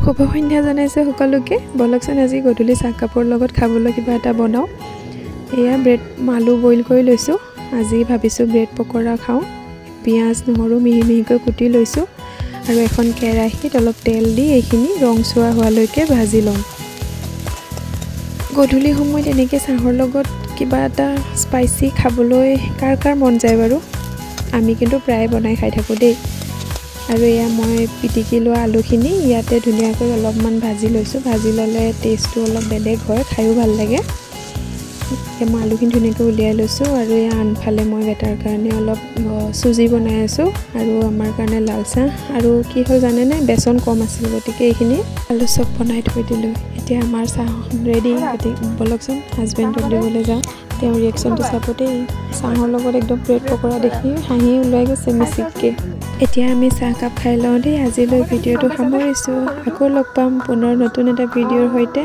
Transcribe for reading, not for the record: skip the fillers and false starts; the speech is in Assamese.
শুভ সন্ধ্যা জনাইছো সকলোকে বলকচোন আজি গধূলি চাহ কাপৰ লগত খাবলৈ কিবা এটা বনাও এয়া ব্ৰেড আলু বইল কৰি লৈছো আজি ভাবিছো ব্ৰেড পকৰা খাও পিয়াজ নহৰু মিহি মিহিকৈ কুটি লৈছো আৰু এখন কেৰাহীত অলপ তেল দি এইখিনি ৰং চোৱা হোৱালৈকে ভাজি লম গধূলি সময়ত এনেকৈ চাহৰ লগত কিবা এটা স্পাইসি খাবলৈ কাৰ মন যায় বাৰু আমি কিন্তু প্ৰায় বনাই খাই থাকো দেই আৰু এয়া মই পিটিকি লোৱা আলুখিনি ইয়াতে ধুনীয়াকৈ অলপমান ভাজি লৈছো ভাজি ললে টেষ্টটো অলপ বেলেগ হয় খাইও ভাল লাগে মই আলুখিনি ধুনীয়াকৈ উলিয়াই লৈছো আৰু এয়া আনফালে মই বেটাৰ কাৰণে অলপ সুজি বনাই আছো আৰু আমাৰ কাৰণে লাল চাহ আৰু কি হ'ল জানে নে বেসন কম আছিল গতিকে এইখিনি আলু চপ বনাই থৈ দিলো এতিয়া আমাৰ চাহ ৰেডি বলকচোন হাজবেণ্ডক দিবলৈ যাওঁ তেওঁৰ ৰিয়েকশ্যনটো চাপতে চাহৰ লগত একদম ব্ৰেড পকৰা দেখি হাঁহি ওলাই গৈছে মিচিককে এতিয়া আমি চাহ কাপ খাই লওঁ দেই আজিলৈ ভিডিঅ'টো সামৰিছো আকৌ লগ পাম পুনৰ নতুন এটা ভিডিঅ'ৰ সৈতে